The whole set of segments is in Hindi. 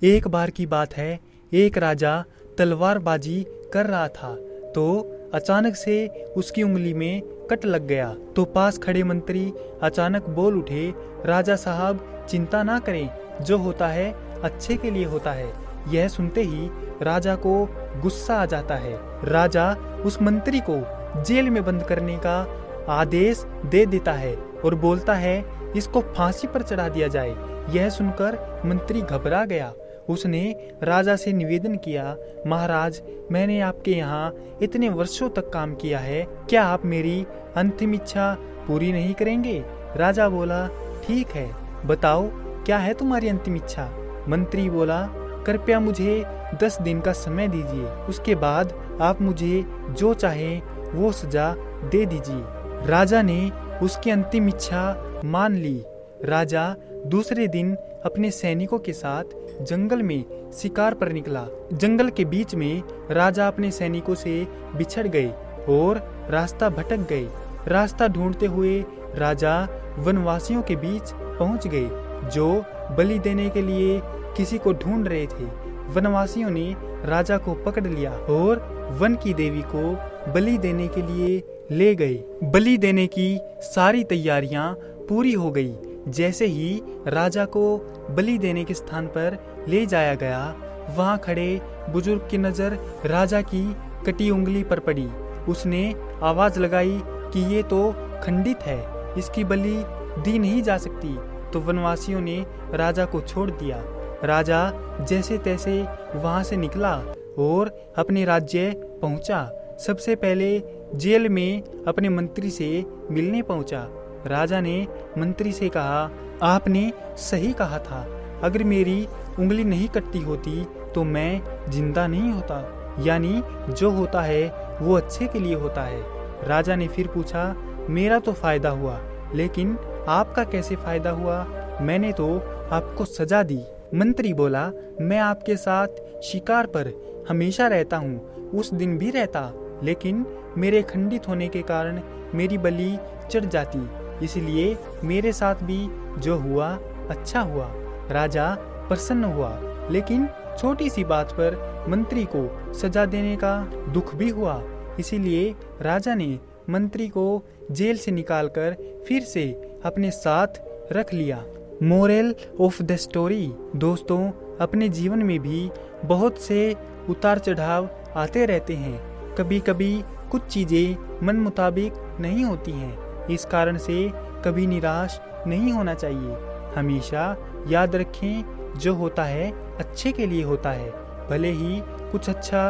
एक बार की बात है, एक राजा तलवारबाजी कर रहा था तो अचानक से उसकी उंगली में कट लग गया। तो पास खड़े मंत्री अचानक बोल उठे, राजा साहब चिंता ना करें, जो होता है अच्छे के लिए होता है। यह सुनते ही राजा को गुस्सा आ जाता है। राजा उस मंत्री को जेल में बंद करने का आदेश दे देता है और बोलता है इसको फांसी पर चढ़ा दिया जाए। यह सुनकर मंत्री घबरा गया। उसने राजा से निवेदन किया, महाराज मैंने आपके यहाँ इतने वर्षों तक काम किया है, क्या आप मेरी अंतिम इच्छा पूरी नहीं करेंगे? राजा बोला, ठीक है, बताओ क्या है तुम्हारी अंतिम इच्छा? मंत्री बोला, कृपया मुझे 10 दिन का समय दीजिए, उसके बाद आप मुझे जो चाहे वो सजा दे दीजिए। राजा ने उसकी अंतिम इच्छा मान ली। राजा दूसरे दिन अपने सैनिकों के साथ जंगल में शिकार पर निकला। जंगल के बीच में राजा अपने सैनिकों से बिछड़ गए और रास्ता भटक गए। रास्ता ढूंढते हुए राजा वनवासियों के बीच पहुंच गए, जो बलि देने के लिए किसी को ढूंढ रहे थे। वनवासियों ने राजा को पकड़ लिया और वन की देवी को बलि देने के लिए ले गए। बलि देने की सारी तैयारियां पूरी हो गई। जैसे ही राजा को बलि देने के स्थान पर ले जाया गया, वहां खड़े बुजुर्ग की नजर राजा की कटी उंगली पर पड़ी। उसने आवाज लगाई कि ये तो खंडित है, इसकी बलि दी नहीं जा सकती। तो वनवासियों ने राजा को छोड़ दिया। राजा जैसे तैसे वहां से निकला और अपने राज्य पहुंचा। सबसे पहले जेल में अपने मंत्री से मिलने पहुंचा। राजा ने मंत्री से कहा, आपने सही कहा था, अगर मेरी उंगली नहीं कटती होती तो मैं जिंदा नहीं होता। यानी जो होता है वो अच्छे के लिए होता है। राजा ने फिर पूछा, मेरा तो फायदा हुआ, लेकिन आपका कैसे फायदा हुआ? मैंने तो आपको सजा दी। मंत्री बोला, मैं आपके साथ शिकार पर हमेशा रहता हूँ, उस दिन भी रहता, लेकिन मेरे खंडित होने के कारण मेरी बलि चढ़ जाती, इसलिए मेरे साथ भी जो हुआ अच्छा हुआ। राजा प्रसन्न हुआ, लेकिन छोटी सी बात पर मंत्री को सजा देने का दुख भी हुआ। इसीलिए राजा ने मंत्री को जेल से निकालकर फिर से अपने साथ रख लिया। मोरल ऑफ द स्टोरी, दोस्तों अपने जीवन में भी बहुत से उतार चढ़ाव आते रहते हैं। कभी कभी कुछ चीजें मन मुताबिक नहीं होती हैं, इस कारण से कभी निराश नहीं होना चाहिए। हमेशा याद रखें, जो होता है अच्छे के लिए होता है, भले ही कुछ अच्छा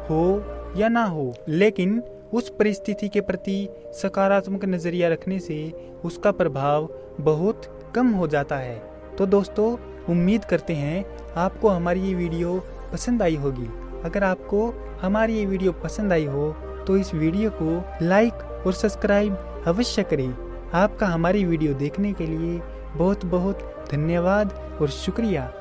हो या ना हो, लेकिन उस परिस्थिति के प्रति सकारात्मक नजरिया रखने से उसका प्रभाव बहुत कम हो जाता है। तो दोस्तों उम्मीद करते हैं आपको हमारी ये वीडियो पसंद आई होगी। अगर आपको हमारी ये वीडियो पसंद आई हो तो इस वीडियो को लाइक और सब्सक्राइब अवश्य करें। आपका हमारी वीडियो देखने के लिए बहुत बहुत धन्यवाद और शुक्रिया।